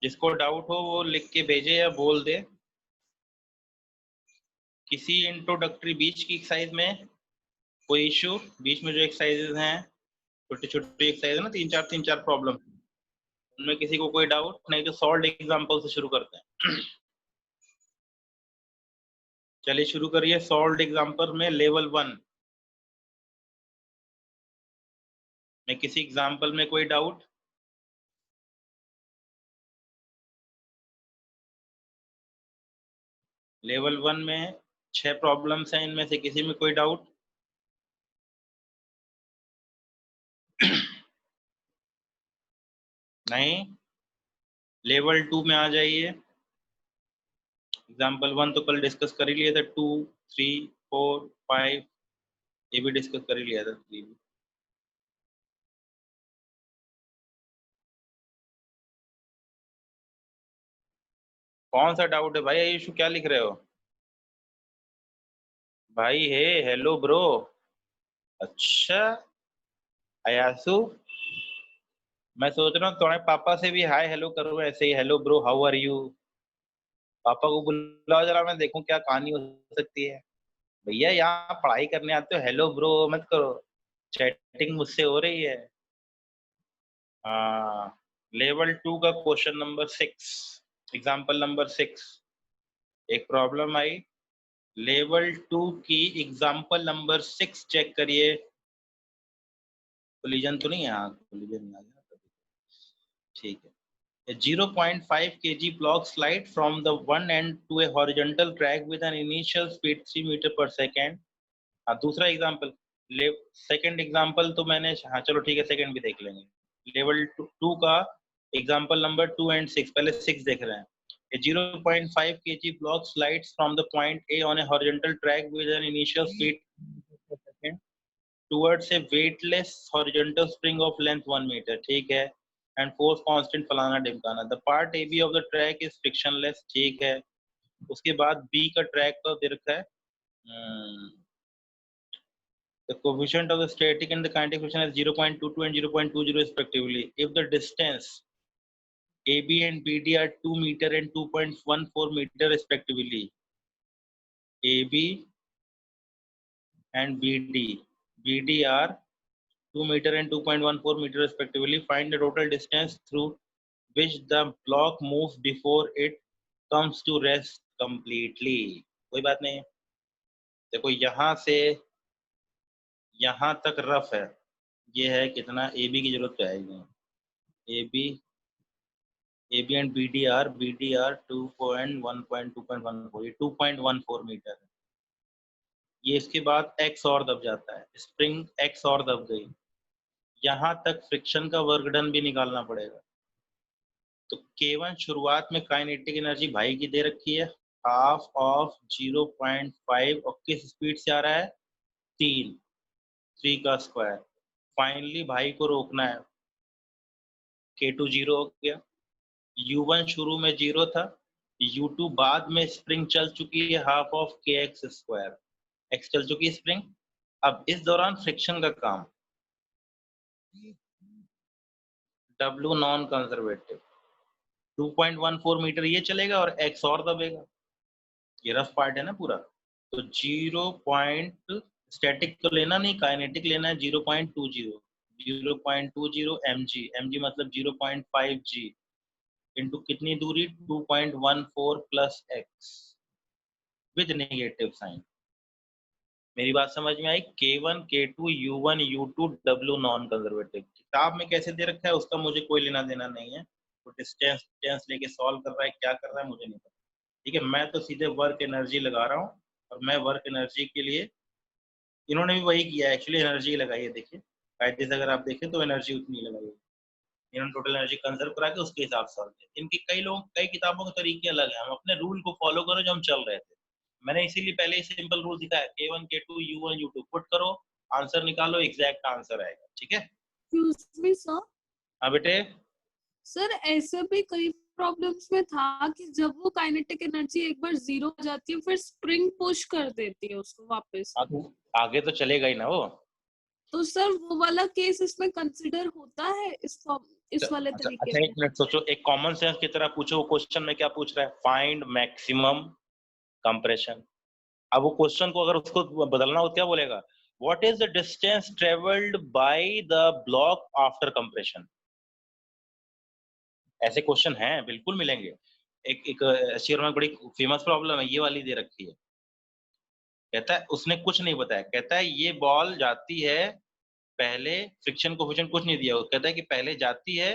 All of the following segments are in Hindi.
जिसको डाउट हो वो लिख के भेजे या बोल दे। किसी इंट्रोडक्टरी बीच की एक्सरसाइज में कोई इश्यू? बीच में जो एक्सरसाइजेज हैं छोटी छोटी एक्सरसाइज है ना, तीन चार प्रॉब्लम, उनमें किसी को कोई डाउट? नहीं तो सॉल्व एग्जांपल से शुरू करते हैं। चलिए शुरू करिए। सॉल्व एग्जांपल में लेवल 1 में किसी एग्जांपल में कोई डाउट? लेवल 1 में 6 प्रॉब्लम्स हैं, इनमें से किसी में कोई डाउट? नहीं? लेवल 2 में आ जाइए। एग्जांपल 1 तो कल डिस्कस कर ही लिया था, 2 3 4 5 ये भी डिस्कस कर ही लिया था। 3 भी। कौन सा डाउट है भाई? आयुष क्या लिख रहे हो भाई? हे हेलो ब्रो। अच्छा अयासु, मैं सोच रहा हूँ तुम्हारे पापा से भी हाय हेलो करूँ ऐसे ही, hello bro how are you. पापा को बुलाओ जरा, मैं देखूं क्या कहानी हो सकती है। भैया यहाँ पढ़ाई करने आते हो, हेलो ब्रो मत करो, चैटिंग मुझसे हो रही है। हाँ, लेवल 2 का क्वेश्चन नंबर 6, एग्जाम्पल नंबर 6। एक प्रॉब्लम आई लेवल 2 की, एग्जाम्पल नंबर 6 चेक करिए। कोलिजन तो नहीं है? हाँ कोलिजन नहीं आ गया, ठीक है। A 0.5 kg block slide from the one end to a horizontal track with an initial speed 3 metre per second. हाँ दूसरा एग्जाम्पल, सेकंड एग्जाम्पल तो मैंने, हाँ चलो ठीक है सेकंड भी देख लेंगे। लेवल 2 का एग्जाम्पल नंबर 2 एंड 6, पहले 6 देख रहे हैं। A 0.5 kg block slides from the point A on a horizontal track with an initial speed per second towards a weightless horizontal spring of length 1 meter, ठीक है, and force constant फलाना ढिमकाना। The part AB of the track is frictionless, ठीक है। उसके बाद B का ट्रैक का दे रखा है, the coefficient of the static and the kinetic friction is 0.22 and 0.20 respectively. If the distance AB and BD are 2 meter and 2.14 meter respectively, AB and BD are 2 meter and 2.14 meter respectively. Find the total distance through which the block moves before it comes to rest completely. कोई बात नहीं। देखो यहाँ से यहाँ तक रफ है, ये है कितना, ए बी की जरूरत तो है नहीं। A B and B D R 2.1.2.14, ये 2.14 मीटर है। ये इसके बाद एक्स और दब जाता है, स्प्रिंग एक्स और दब गई, यहाँ तक फ्रिक्शन का वर्क डन भी निकालना पड़ेगा। तो K1 शुरुआत में काइनेटिक एनर्जी भाई की दे रखी है, हाफ ऑफ 0.5, और किस स्पीड से आ रहा है? 3 का स्क्वायर। फाइनली भाई को रोकना है, K2 0 हो गया, U1 शुरू में 0 था, U2 बाद में स्प्रिंग चल चुकी है half of KX square, X चल चुकी है स्प्रिंग। अब इस दौरान फ्रिक्शन का काम, W नॉन कंजर्वेटिव, 2.14 मीटर ये चलेगा और X और दबेगा, ये रफ पार्ट है ना पूरा। तो 0. स्टैटिक तो लेना नहीं, काइनेटिक लेना है 0.20 mg मतलब 0.5 g इंटू कितनी दूरी, 2.14 plus x with negative sign. मेरी बात समझ में आई? K1 K2 U1 U2 W non conservative. किताब में कैसे दे रखा है उसका मुझे कोई लेना देना नहीं है, तो डिस्टेंस लेके सॉल्व कर रहा है, क्या कर रहा है मुझे नहीं पता। ठीक है, मैं तो सीधे वर्क एनर्जी लगा रहा हूँ, और मैं वर्क एनर्जी के लिए, इन्होंने भी वही किया एक्चुअली, एनर्जी लगाई है। देखिए कायदे से अगर आप देखें तो एनर्जी उतनी लगाई है, इन्होंने टोटल एनर्जी कंजर्व करा के उसके हिसाब से सॉल्व किया। इनकी कई लोग कई किताबों के तरीके अलग हैं, हम अपने रूल को फॉलो करो जो हम चल रहे थे। मैंने इसीलिए पहले ही सिंपल रूल दिखाया, K1 K2 U1 U2 put करो, आंसर निकालो, एग्जैक्ट आंसर आएगा। ठीक है? Excuse me, sir. हाँ बेटे। सर ऐसे भी कई प्रॉब्लम्स में था कि जब वो काइनेटिक एनर्जी एक बार 0 हो जाती है फिर स्प्रिंग पुश कर देती है उसको वापस। आगे तो चलेगा ही ना वो। तो सर वो वाला केस इसमें कंसिडर होता है इस इस वाले तरीके अच्छा, पे। एक मिनट सोचो, एक कॉमन सेंस की तरह पूछो, वो क्वेश्चन में क्या पूछ रहा है? Find maximum compression. अब वो क्वेश्चन को अगर उसको बदलना हो क्या बोलेगा? What is the distance travelled by the block after compression? ऐसे क्वेश्चन हैं, बिल्कुल मिलेंगे। एक शेयर में बड़ी फेमस प्रॉब्लम है, ये वाली दे रखी है। कहता है उसने कुछ नहीं बताया, कहता है ये बॉल जाती है, पहले फ्रिक्शन कोएफिशिएंट कुछ नहीं दिया, वो कहता है कि पहले जाती है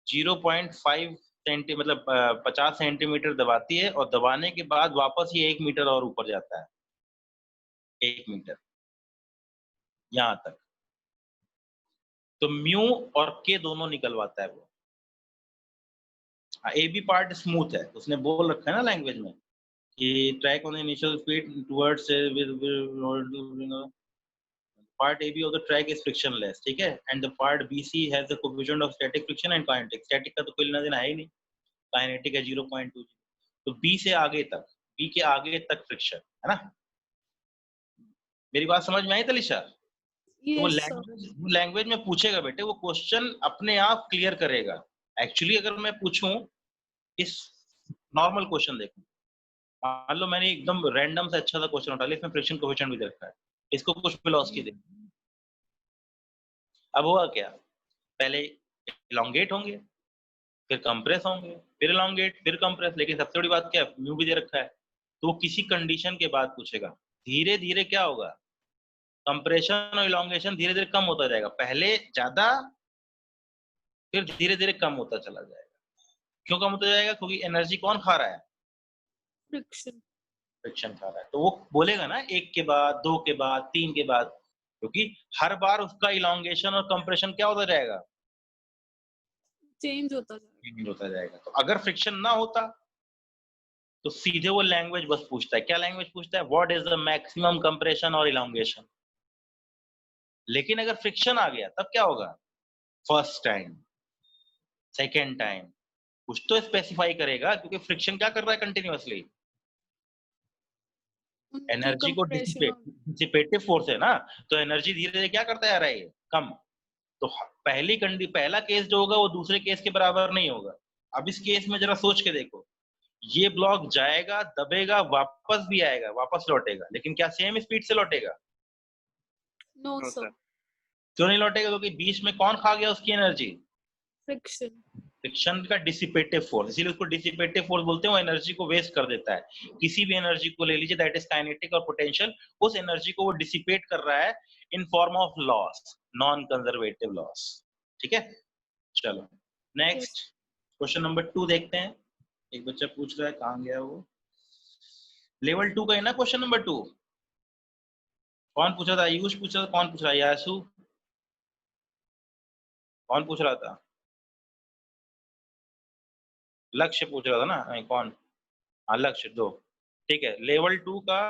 0.5 सेंटी मतलब 50 सेंटीमीटर दबाती है, और दबाने के बाद वापस ये 1 मीटर और ऊपर जाता है, 1 मीटर यहाँ तक। तो म्यू और के दोनों निकलवाता है वो। ए बी पार्ट स्मूथ है, उसने बोल रखा है ना लैंग्वेज में कि track on initial speed towards with part AB of the track is frictionless, ठीक है, and the part BC has the coefficient of static friction and kinetic. Static का तो कोई लेना देना है ही नहीं, kinetic है 0.2, तो B से आगे तक, B के आगे तक फ्रिक्शन है ना। मेरी बात समझ में आई तलिशा? तो वो यस सर। लैंग्वेज में पूछेगा बेटे, वो क्वेश्चन अपने आप क्लियर करेगा। एक्चुअली अगर मैं पूछूं, इस नॉर्मल क्वेश्चन देखो, मान लो मैंने एकदम रैंडम से अच्छा सा क्वेश्चन उठा लिया, इसमें फ्रिक्शन कोएफिशिएंट भी दे रखा है, इसको कुछ वेलोसिटी दे, अब हुआ क्या? पहले इलोंगेट होंगे, फिर कंप्रेस होंगे, फिर इलोंगेट, फिर कंप्रेस, लेकिन सबसे बड़ी बात क्या है? म्यू भी दे रखा है, तो वो किसी कंडीशन के बाद पूछेगा। धीरे धीरे क्या होगा? कंप्रेशन और इलोंगेशन धीरे धीरे कम होता जाएगा, पहले ज्यादा, फिर धीरे धीरे कम होता चला जाएगा। क्यों कम होता जाएगा? क्योंकि एनर्जी कौन खा रहा है? फ्रिक्शन। फ्रिक्शन खा रहा है। तो वो बोलेगा ना एक के बाद, दो के बाद, तीन के बाद, क्योंकि हर बार उसका इलोंगेशन और कंप्रेशन क्या होता जाएगा? चेंज होता जाएगा। चेंज होता जाएगा। तो अगर फ्रिक्शन ना होता तो सीधे वो लैंग्वेज बस पूछता है, क्या लैंग्वेज पूछता है? What is the maximum compression और इलोंगेशन। लेकिन अगर फ्रिक्शन आ गया तब क्या होगा? फर्स्ट टाइम, सेकेंड टाइम, कुछ तो स्पेसिफाई करेगा, क्योंकि फ्रिक्शन क्या कर रहा है? कंटिन्यूअसली उनकी एनर्जी को कंप्रेशन और डिसिपेटिव फोर्स है ना, तो एनर्जी धीरे धीरे क्या करता जा रहा है? ये कम। तो पहला केस जो होगा वो दूसरे केस के बराबर नहीं होगा। अब इस केस में जरा सोच के देखो, ये ब्लॉक जाएगा, दबेगा, वापस भी आएगा, वापस लौटेगा, लेकिन क्या सेम स्पीड से लौटेगा? No sir. क्यों नहीं लौटेगा? क्योंकि बीच में कौन खा गया उसकी एनर्जी? फ्रिक्शन। फ्रिक्शन का डिसिपेटिव फोर्स, इसीलिए उसको डिसिपेटिव फोर्स बोलते हैं। वो एनर्जी को वेस्ट कर देता है। किसी भी एनर्जी को ले लीजिए, दैट इज काइनेटिक और पोटेंशियल, उस एनर्जी को वो डिसिपेट कर रहा है in form of loss, non conservative loss. ठीक है, चलो नेक्स्ट क्वेश्चन नंबर 2 देखते हैं। एक बच्चा पूछ रहा है, कहाँ गया वो? लेवल 2 का है ना क्वेश्चन नंबर 2? कौन पूछा था? आयुष पूछा था? कौन पूछ रहा है? यासु? कौन पूछ रहा था? लक्ष्य पूछ रहा था ना? नहीं, कौन? हाँ, लक्ष्य। दो, ठीक है। लेवल 2 का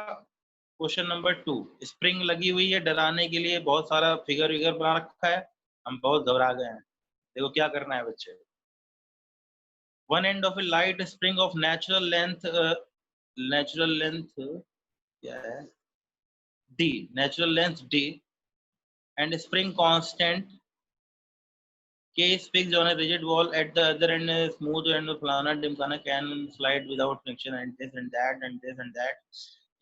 क्वेश्चन नंबर 2, स्प्रिंग लगी हुई है डराने के लिए, बहुत सारा फिगर विगर बना रखा है, हम बहुत घबरा गए हैं। देखो क्या करना है बच्चे। One end of A light spring of natural length क्या है? d, natural length d, and spring constant k is fixed on a rigid wall at the other end, a smooth and falana dimkana can slide without friction, and this and that and this and that.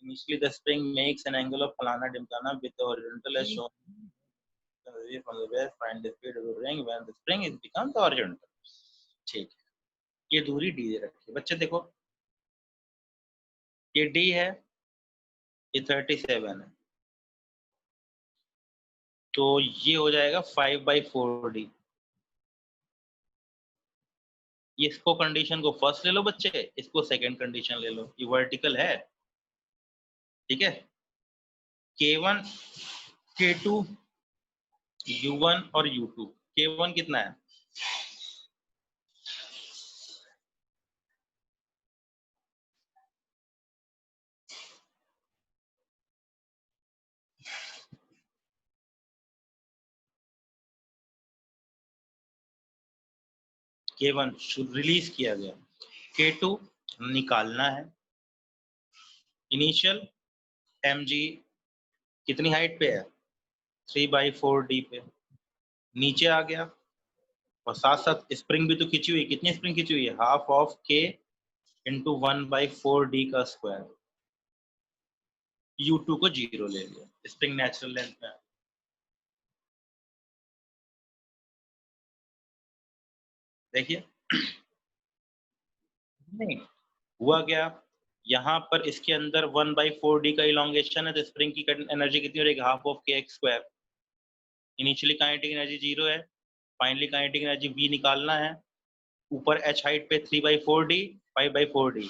Initially the spring makes an angle of falana dimkana with the horizontal as shown from the west. Find the speed of the ring when the spring is becomes horizontal. ठीक है, ये दूरी d दे रखी है बच्चे। देखो ये d है, ये 37 है, तो ये हो जाएगा 5/4d। इसको कंडीशन को फर्स्ट ले लो बच्चे, इसको सेकंड कंडीशन ले लो। ये वर्टिकल है, ठीक है। K1, K2, U1 और U2। K1 कितना है? K1 रिलीज किया गया, K2 निकालना है। इनिशियल mg कितनी हाइट पे है? 3/4d पे। नीचे आ गया और साथ साथ स्प्रिंग भी तो खींची हुई, कितनी स्प्रिंग खींची हुई है, हाफ ऑफ के इंटू 1/4d का स्क्वायर। U2 को 0 ले लिया, स्प्रिंग नेचुरल लेंथ में। देखिए नहीं हुआ क्या, यहाँ पर इसके अंदर 1/4d का इलोंगेशन है, तो स्प्रिंग की एनर्जी कितनी हो रही है, हाफ ऑफ के X square. Initially kinetic energy 0 है, फाइनली काइनेटिक एनर्जी V निकालना है। ऊपर h हाइट पे 3/4d 5/4d,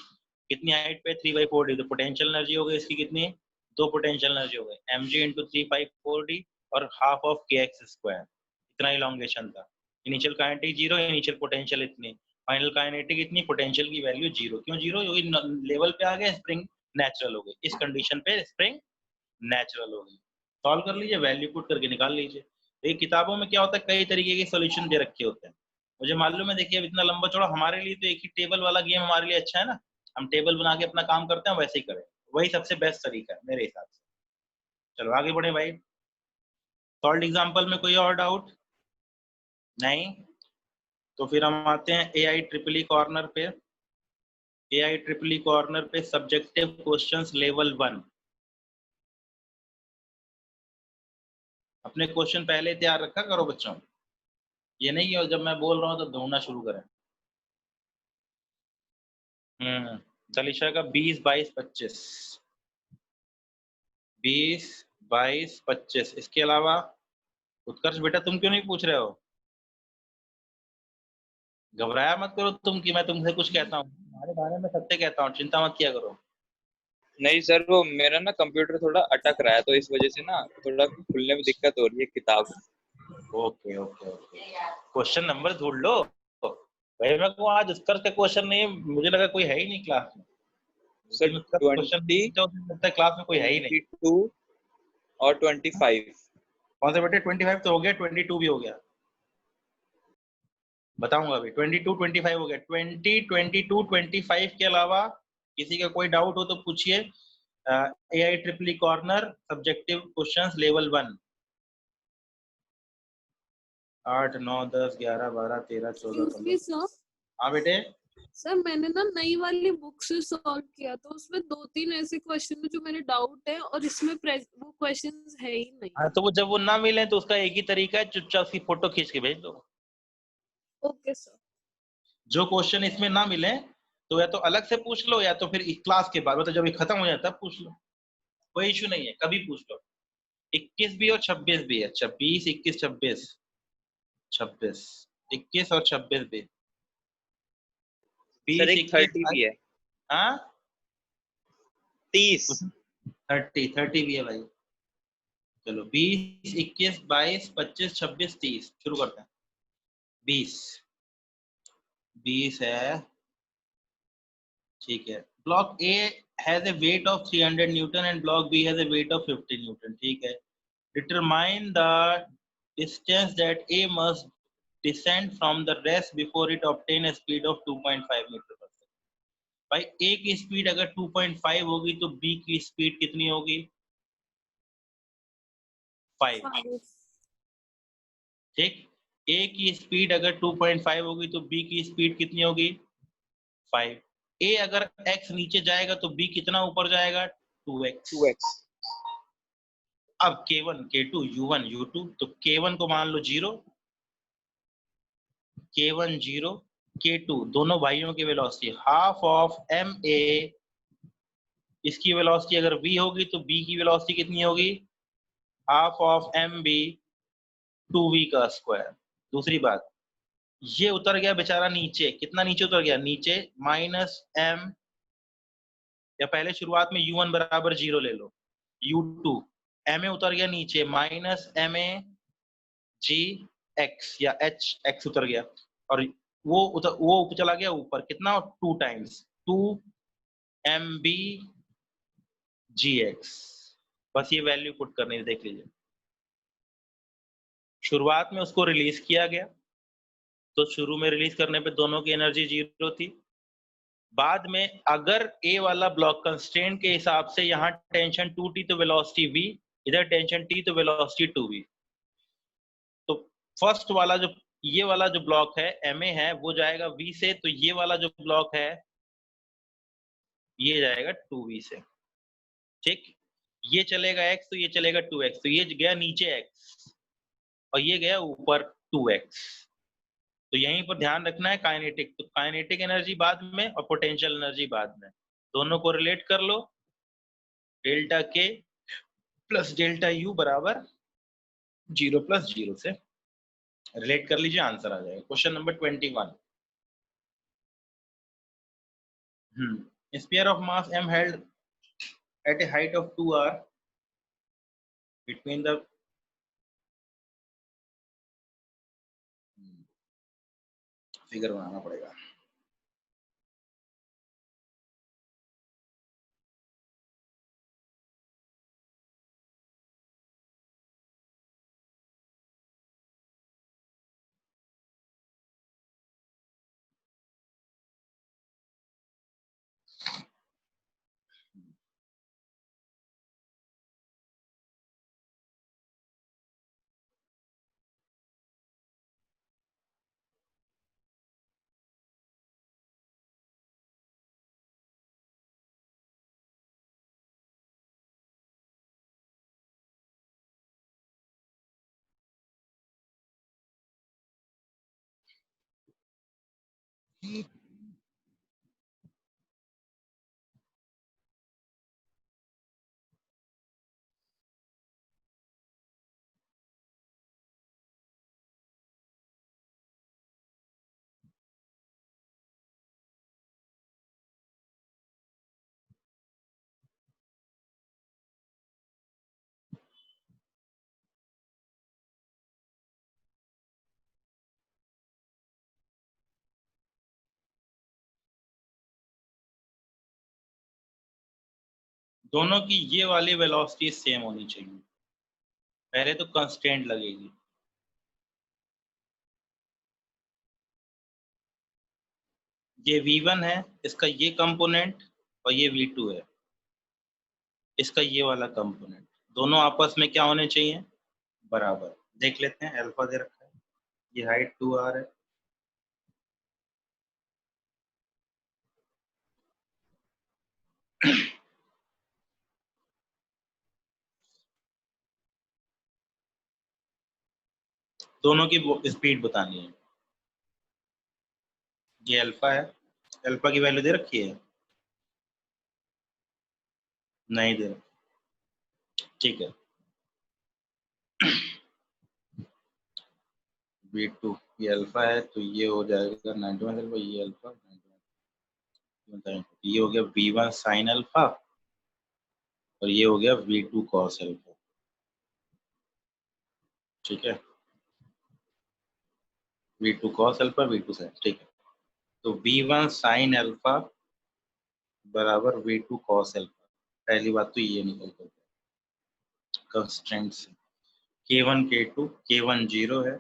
कितनी हाइट पे 3/4d, तो पोटेंशियल एनर्जी हो गई इसकी कितनी, 2 पोटेंशियल एनर्जी हो गई, mg इंटू 3/4d और हाफ ऑफ के एक्स स्क्वायर। इतना इलोंगेशन था। इनिशियल काइनेटिक 0, इनिशियल पोटेंशियल इतनी, फाइनल काइनेटिक इतनी, पोटेंशियल की वैल्यू 0। क्यों 0? क्योंकि लेवल पे आ गया, स्प्रिंग नेचुरल हो गई, इस कंडीशन पे स्प्रिंग नेचुरल हो गई। सॉल्व कर लीजिए, वैल्यू पुट करके निकाल लीजिए। ये किताबों में क्या होता है, कई तरीके के सॉल्यूशन दे रखे होते हैं, मुझे मालूम है। देखिए अब इतना लंबा चौड़ा, हमारे लिए तो एक ही टेबल वाला गेम हमारे लिए अच्छा है ना, हम टेबल बना के अपना काम करते हैं, वैसे ही करें, वही सबसे बेस्ट तरीका है मेरे हिसाब से। चलो आगे बढ़े भाई। सॉल्व एग्जाम्पल में कोई और डाउट नहीं? तो फिर हम आते हैं AI कॉर्नर पे। AI कॉर्नर पे सब्जेक्टिव क्वेश्चंस लेवल 1। अपने क्वेश्चन पहले तैयार रखा करो बच्चों, ये नहीं है जब मैं बोल रहा हूँ तो ढूंढना शुरू करें। दलिशा का 20, 22, 25, 20, 22, 25। इसके अलावा उत्कर्ष बेटा तुम क्यों नहीं पूछ रहे हो? घबराया मत करो तुम कि मैं तुमसे कुछ कहता हूँ, तुम्हारे बारे में सत्य कहता हूँ, चिंता मत किया करो। नहीं सर, वो मेरा ना कंप्यूटर थोड़ा अटक रहा है, तो इस वजह से ना थोड़ा खुलने में दिक्कत हो रही है किताब। Okay okay okay, question number ढूंढ लो भाई। मैं को आज उत्कर्ष का क्वेश्चन नहीं, मुझे लगा कोई है ही नहीं क्लास में। सर क्वेश्चन क्लास में कोई है ही नहीं। 22 और 25। कौन से बेटे? 25 तो हो गया, 22 भी हो गया, बताऊंगा अभी। 22, 25 हो गया। 20, 22, 25 के अलावा किसी का कोई डाउट हो तो पूछिए। AI corner subjective questions level 1। 8, 9, 10, 11, 12, 13, 14, 15। हाँ बेटे। सर मैंने ना नई वाली बुक से सॉल्व किया, तो उसमें 2-3 ऐसे क्वेश्चन है जो मेरे डाउट है, और इसमें वो क्वेश्चंस है ही नहीं। हाँ तो वो जब वो ना मिले तो उसका एक ही तरीका है, चुपचाप उसकी फोटो खींच के भेज दो। Okay sir. जो क्वेश्चन इसमें ना मिले तो या तो अलग से पूछ लो, या तो फिर इस क्लास के बाद, मतलब जब ये खत्म हो जाए तब पूछ लो, कोई इशू नहीं है, कभी पूछ लो। 21 भी और 26 भी है। 20, 21, 26, 26, 21 और 26 भी। सर 20, एक 21, 30 भी है। हाँ 30। 30 भी है भाई। चलो 20, 21, 22, 25, 26, 30 शुरू करते हैं। 20 है, ठीक है। Block A has a weight of 300 Newton and block B has a weight of 50 Newton, ठीक है। Determine the distance that A must descend from the rest before it obtain a speed of 2.5 metre पर सेकंड। भाई A की स्पीड अगर 2.5 होगी तो B की स्पीड कितनी होगी? 5। ठीक, A की स्पीड अगर 2.5 होगी तो B की स्पीड कितनी होगी? 5। A अगर x नीचे जाएगा तो B कितना ऊपर जाएगा? 2x। अब K1, K2, U1, U2, तो K1 को मान लो 0, K1 0, K2 दोनों भाइयों की वेलोसिटी हाफ ऑफ ma। इसकी वेलोसिटी अगर v होगी तो b की वेलोसिटी कितनी होगी? हाफ ऑफ mb 2v का स्क्वायर। दूसरी बात, ये उतर गया बेचारा नीचे, कितना नीचे उतर गया? नीचे -m, या पहले शुरुआत में u1 बराबर 0 ले लो, u2 ma उतर गया नीचे -ma gx या hx उतर गया, और वो चला गया ऊपर, कितना? 2 टाइम्स 2 mb gx। बस ये वैल्यू पुट करनी है, देख लीजिए। शुरुआत में उसको रिलीज किया गया, तो शुरू में रिलीज करने पे दोनों की एनर्जी 0 थी। बाद में अगर A वाला ब्लॉक कंस्ट्रेंट के हिसाब से यहाँ टेंशन 2t तो वेलोसिटी v, इधर टेंशन t तो वेलोसिटी 2v। तो फर्स्ट वाला जो ये वाला जो ब्लॉक है MA है वो जाएगा V से, तो ये वाला जो ब्लॉक है ये जाएगा 2V से। ठीक, ये चलेगा x तो ये चलेगा 2x, तो ये गया नीचे x और ये गया ऊपर 2x। तो यहीं पर ध्यान रखना है काइनेटिक, तो काइनेटिक एनर्जी बाद में और पोटेंशियल एनर्जी बाद में, दोनों को रिलेट कर लो। Delta K plus delta U बराबर 0 प्लस 0 से रिलेट कर लीजिए, आंसर आ जाएगा। Question number 21। Sphere of mass m held at a height of 2r between the figure बनाना पड़ेगा। दोनों की ये वाली वेलोसिटी सेम होनी चाहिए, पहले तो कंस्टेंट लगेगी। ये V1 है, इसका ये कंपोनेंट, और ये V2 है, इसका ये वाला कंपोनेंट, दोनों आपस में क्या होने चाहिए, बराबर। देख लेते हैं, अल्फा दे रखा है, ये हाइट 2r है, दोनों की स्पीड बतानी है। ये अल्फा है, अल्फा की वैल्यू दे रखी है, नहीं दे रखी, ठीक है। V2 ये अल्फा है, तो ये हो जाएगा 91 अल्फा, ये अल्फा, ये हो गया V1 साइन अल्फा, और ये हो गया V2 कॉस अल्फा, ठीक है। V2 cos alpha, V2 sign, ठीक है। तो V1 साइन अल्फा बराबर V2 कॉस अल्फा, पहली बात तो ये निकल कर कंस्टेंट से। K1 K2, K1 0 है,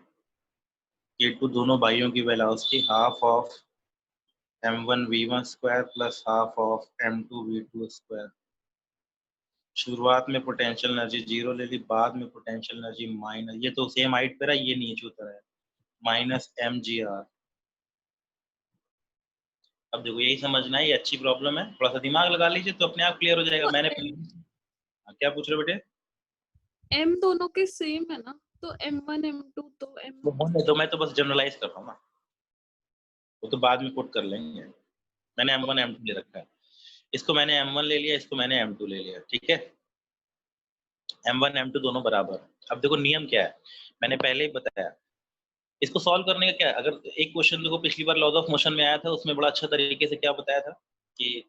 K2 दोनों बाइयों की velocity half of m1 v1 square plus half of m2 v2 square. शुरुआत में पोटेंशियल एनर्जी 0 ले ली, बाद में पोटेंशियल एनर्जी माइनस, ये तो सेम हाइट पे रहा, ये नीचे उतर है, माइनस mgr। अब देखो यही समझना है, ये अच्छी प्रॉब्लम है, थोड़ा सा दिमाग लगा लीजिए तो अपने आप क्लियर हो जाएगा। मैंने क्या पूछ रहे हो बेटे? m दोनों के सेम है ना, तो m1 m2 तो m तो मैं तो बस जनरलाइज कर रहा हूँ ना, वो तो बाद में पुट कर लेंगे। मैंने m1 m2 ले रखा है, इसको मैंने m1 ले लिया, इसको मैंने m2 ले लिया, ठीक है। m1 m2 दोनों बराबर। अब देखो नियम क्या है, मैंने पहले ही बताया। इसको सॉल्व करने का क्या है, अगर एक क्वेश्चन देखो पिछली बार लॉज ऑफ मोशन में आया था, उसमें बड़ा अच्छा तरीके से क्या बताया था कि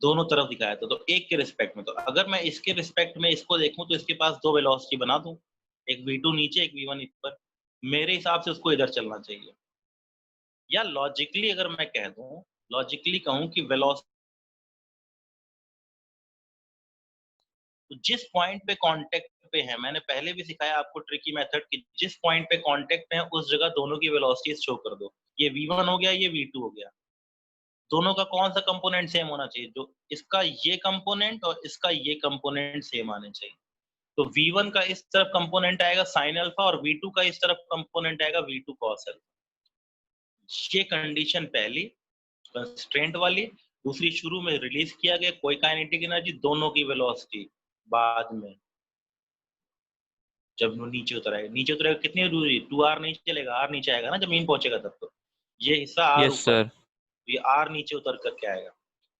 दोनों तरफ दिखाया था, तो एक के रिस्पेक्ट में। तो अगर मैं इसके रिस्पेक्ट में इसको देखूं तो इसके पास दो वेलोसिटी बना दूं, एक V2 नीचे, एक V1 ऊपर। मेरे हिसाब से उसको इधर चलना चाहिए, या लॉजिकली अगर मैं कह दूं, लॉजिकली कहूं कि वेलोसिटी तो जिस पॉइंट पे कांटेक्ट पे है, मैंने पहले भी सिखाया आपको ट्रिकी मेथड कि जिस पॉइंट पे कांटेक्ट पे है उस जगह दोनों की वेलोसिटीज शो कर दो। ये V1 हो गया, ये V2 हो गया, दोनों का कौन सा कंपोनेंट सेम होना चाहिए, जो इसका ये कंपोनेंट और इसका ये कंपोनेंट सेम आने चाहिए। तो V1 का इस तरफ कंपोनेंट आएगा साइन अल्फा और V2 का इस तरफ कंपोनेंट आएगा V2 कॉस अल्फा। ये कंडीशन पहली कंस्ट्रेंट वाली। दूसरी, शुरू में रिलीज किया गया कोई काइनेटिक एनर्जी, दोनों की वेलोसिटी बाद में जब वो नीचे उतरेगा कितनी दूरी, 2r नहीं चलेगा, r नीचे आएगा ना जमीन पहुंचेगा तब। तो ये हिस्सा r यस ऊपर, सर। ये r नीचे उतर करके आएगा।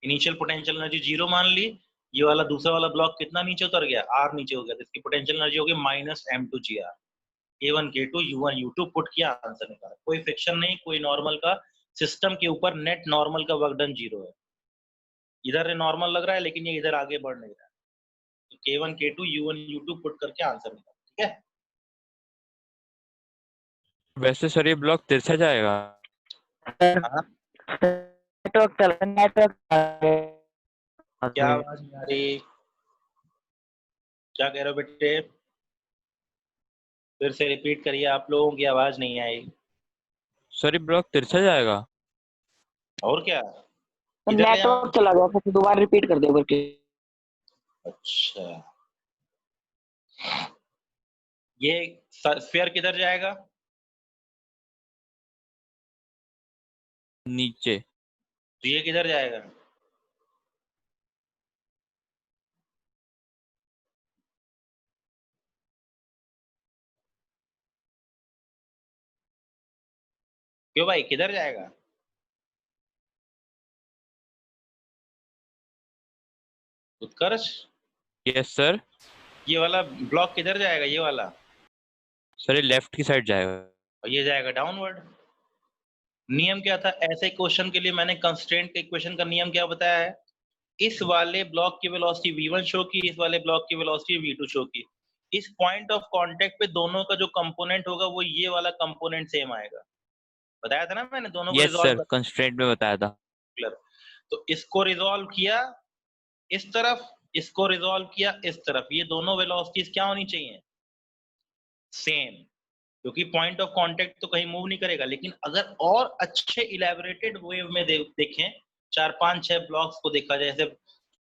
इनिशियल पोटेंशियल एनर्जी 0 मान ली। ये वाला दूसरा वाला ब्लॉक कितना नीचे उतर गया, r नीचे हो गया, तो इसकी पोटेंशियल एनर्जी होगी -m2gr। k1 k2 u1 u2 put किया, आंसर निकाला। कोई फ्रिक्शन नहीं, कोई नॉर्मल का, सिस्टम के ऊपर नेट नॉर्मल का वर्क डन 0 है। इधर नॉर्मल लग रहा है लेकिन ये इधर आगे बढ़ नहीं रहा है। तो k1 k2 u1 u2 put करके आंसर निकाला। ठीक है, वैसे सर ये ब्लॉक तिरछा जाएगा? हाँ। नेटवर्क क्या आवाज नहीं आ रही, क्या कह रहे हो बेटे? फिर से रिपीट करिए, आप लोगों की आवाज नहीं आई। सर ये ब्लॉक तिरछा जाएगा? और क्या, इधर ले नेटवर्क आओ। चला गया, फिर दोबारा रिपीट कर दो करके। अच्छा, ये स्फीयर किधर जाएगा? नीचे। तो ये किधर जाएगा? क्यों भाई, किधर जाएगा? उत्कर्ष, यस सर। ये वाला ब्लॉक किधर जाएगा, ये वाला? सर ये लेफ्ट की साइड जाएगा। और ये जाएगा डाउनवर्ड। नियम क्या था ऐसे क्वेश्चन के लिए? मैंने कंस्ट्रेंट इक्वेशन का नियम क्या बताया है? इस वाले ब्लॉक की वेलोसिटी v1 शो की, इस वाले ब्लॉक की वेलोसिटी v2 शो की। इस पॉइंट ऑफ कांटेक्ट पे दोनों का जो कंपोनेंट होगा वो ये वाला कंपोनेंट सेम आएगा। बताया था ना मैंने, दोनों को यस रिजॉल्व सर, कंस्ट्रेंट में बताया था। कर। तो इसको रिजॉल्व किया इस तरफ, इसको रिजॉल्व किया इस तरफ, ये दोनों वेलोसिटीज क्या होनी चाहिए, सेम। क्योंकि पॉइंट ऑफ कांटेक्ट तो कहीं मूव नहीं करेगा। लेकिन अगर और अच्छे इलेबोरेटेड वेव में देखें, 4 5 6 ब्लॉक्स को देखा जाए, जैसे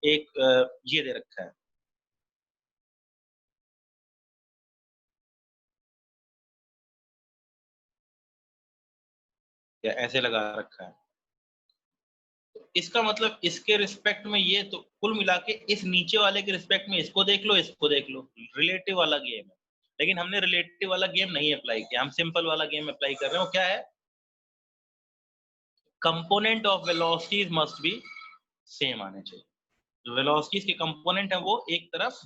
एक ये दे रखा है, या ऐसे लगा रखा है, इसका मतलब इसके रिस्पेक्ट में ये, तो कुल मिला के इस नीचे वाले के रिस्पेक्ट में इसको देख लो, इसको देख लो, रिलेटिव वाला गेम है। लेकिन हमने रिलेटिव वाला गेम नहीं अप्लाई किया, हम सिंपल वाला गेम अप्लाई कर रहे हो। क्या है? Component of velocities must be same आने चाहिए। जो वेलोसिटीज के कंपोनेंट है वो एक तरफ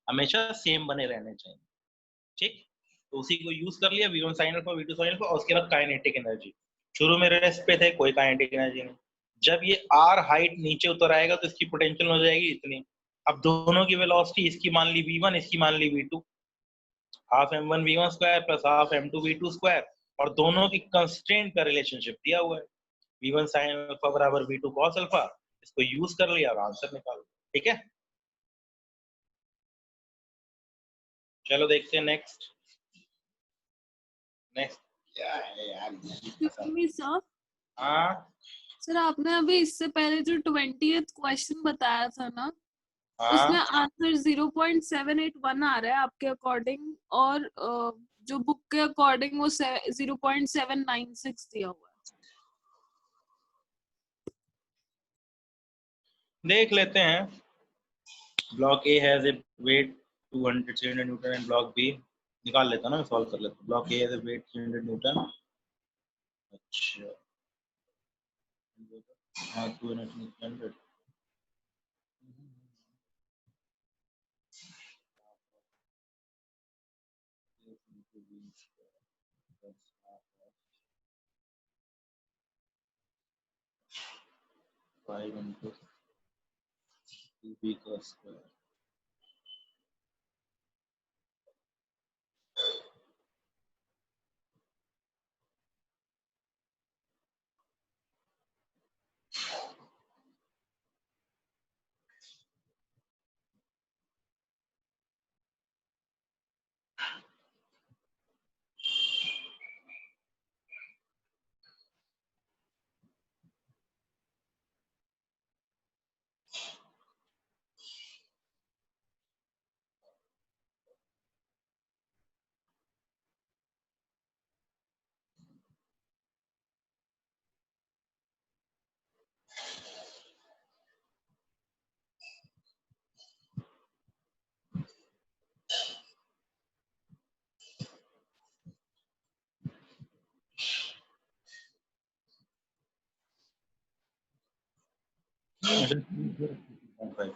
हमेशा सेम बने रहने चाहिए। ठीक, तो उसी को यूज कर लिया, v1 sin alpha v2 sin alpha, और उसके बाद काइनेटिक एनर्जी। शुरू में रेस्ट पे थे, कोई काइनेटिक एनर्जी नहीं। जब ये r हाइट नीचे उतर आएगा तो इसकी पोटेंशियल हो जाएगी इतनी। अब दोनों की वेलोसिटी, इसकी मान ली v1, इसकी मान ली v2, half m1 v1 square plus half m2 v2 square, और दोनों की कंस्ट्रेंट का रिलेशनशिप दिया हुआ है, v1 sin अल्फा बराबर v2 cos अल्फा। इसको यूज कर लिया और आंसर निकालो। ठीक है, चलो देखते हैं नेक्स्ट। नेक्स्ट क्या है यार? सर, हाँ सर आपने अभी इससे पहले जो 20th क्वेश्चन बताया था ना, उसमें हाँ, आंसर 0.781 आ रहा है आपके अकॉर्डिंग, और जो बुक के अकॉर्डिंग वो 0.796 दिया हुआ है। देख लेते हैं। Block A has a weight 200 300 newton and block B, निकाल लेता हूँ ना, सॉल्व कर लेता हूँ। Block A has a weight 300 newton. अच्छा, हाँ 200 5 into 2b का स्क्वायर।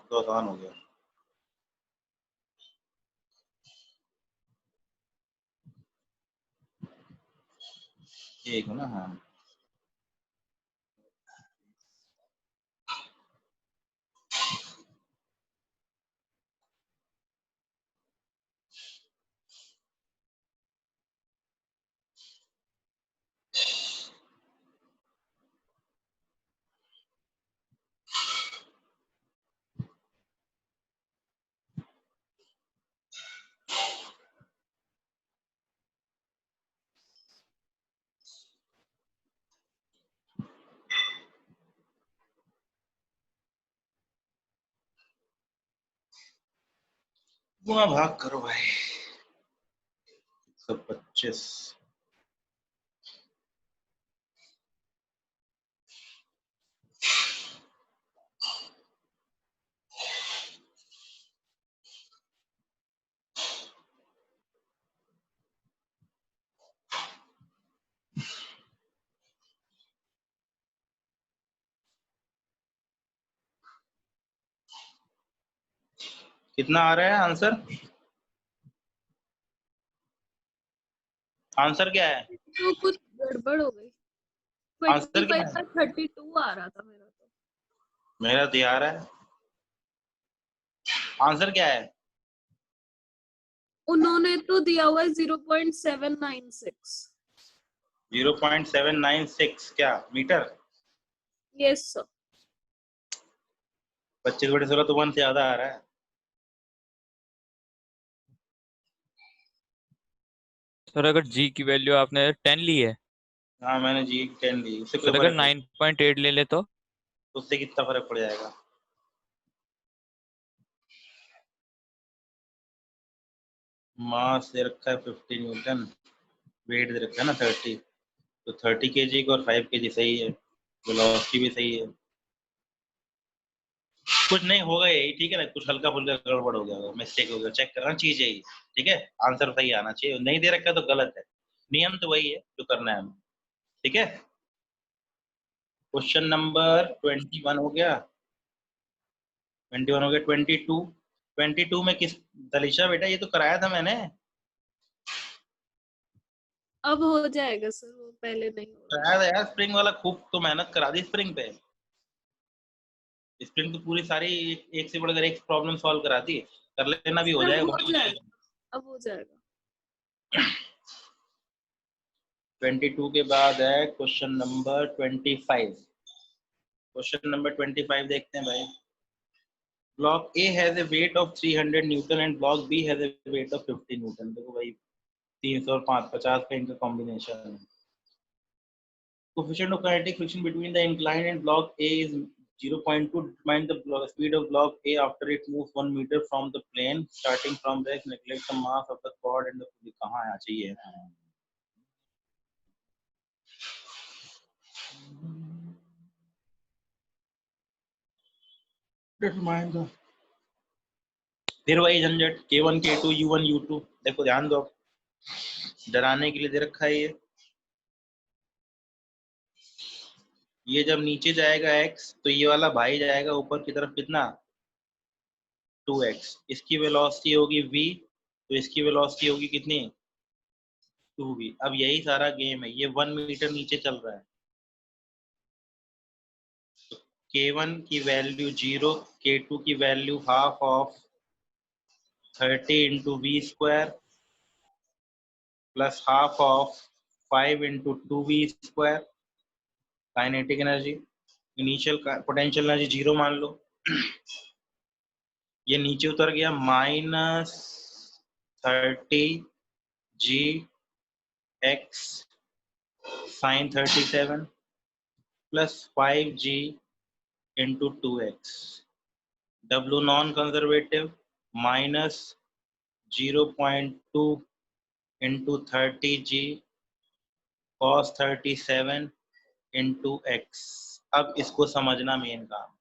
तो आसान हो गया। एक है ना, हाँ। गुणा भाग करो भाई। 125। कितना आ रहा है आंसर? आंसर क्या है? तो कुछ गड़बड़ हो गई। आंसर क्या 25 है? का 32 आ रहा था मेरा तो। मेरा तो आ रहा है। आंसर क्या है? उन्होंने तो दिया हुआ है 0.796। 0.796 क्या मीटर? Yes sir. 25/16 तो 1 से ज्यादा आ रहा है। सर अगर जी की वैल्यू आपने 10 ली है, हाँ मैंने जी 10 ली, उससे कोई सर अगर फर्क नहीं। 9.8 ले ले तो उससे कितना फर्क पड़ जाएगा? मास दे रखा है 50 न्यूटन, वेट दे रखा है ना 30, तो 30 kg और 5 kg सही है, वेलोसिटी भी सही है। कुछ नहीं होगा यही, ठीक है ना, कुछ हल्का फुल्का गड़बड़ हो गया, मिस्टेक हो गया, चेक करना चाहिए ही, ठीक है। आंसर सही आना चाहिए, नहीं दे रखा है तो गलत है। नियम तो वही है जो करना है हमें, ठीक है। क्वेश्चन नंबर 21 हो गया, 21 हो गया। 22 में किस, दलिशा बेटा ये तो कराया था मैंने। अब हो जाएगा सर, वो पहले नहीं हो रहा कराया था यार, स्प्रिंग वाला खूब तो मेहनत करा दी स्प्रिंग पे। स्प्रिंग तो पूरी सारी एक से बढ़कर एक प्रॉब्लम सॉल्व करा दी, कर लेना भी हो था। जाएगा, अब हो बहुत हो जाएगा, जाएगा। अब हो जाएगा। 22 के बाद है क्वेश्चन नंबर 25। क्वेश्चन नंबर 25 देखते हैं भाई। Block A has a weight of 300 newton and block B has a weight of 50 newton. देखो भाई 300 और 550 का इनका कॉम्बिनेशन है। Coefficient of kinetic friction between the incline and block A is 0.2. Determine the speed of block A after it moves 1 meter from the plane. Starting from there, neglect the mass of the cord and the pulley. कहाँ आना चाहिए? Determine the, फिर वही झंझट, K1 K2 U1 U2। देखो ध्यान दो, डराने के लिए दे रखा है ये जब नीचे जाएगा x तो ये वाला भाई जाएगा ऊपर की तरफ कितना, 2x। इसकी वेलोसिटी होगी v, तो इसकी वेलोसिटी होगी कितनी, 2v। अब यही सारा गेम है, ये 1 मीटर नीचे चल रहा है, तो k1 की वैल्यू 0, k2 की value half of 30 into we square plus half of 5 into 2v square. Kinetic energy, initial potential energy 0 मान लो। ये नीचे उतर गया, -30 g x sin 37 plus 5g into 2x। W non conservative minus 0.2 into 30g cos 37 into x। अब इसको समझना मेन काम,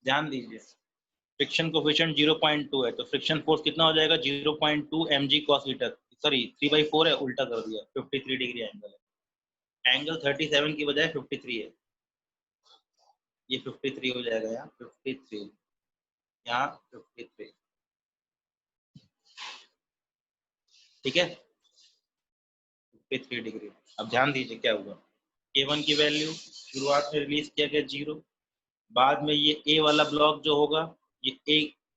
ध्यान दीजिए। फ्रिक्शन कोफिशिएंट 0.2 है, तो फ्रिक्शन फोर्स कितना हो जाएगा, 0.2 mg cos मीटर, सॉरी 3/4 है, उल्टा कर दिया, 53 डिग्री एंगल है। एंगल 37 की बजाय 53 है। ये 53 हो जाएगा, यहाँ 53, यहाँ 53, ठीक है, 53 डिग्री। अब ध्यान दीजिए क्या हुआ, K1 की वैल्यू शुरुआत में रिलीज किया गया 0, बाद में ये A वाला ब्लॉक जो होगा, ये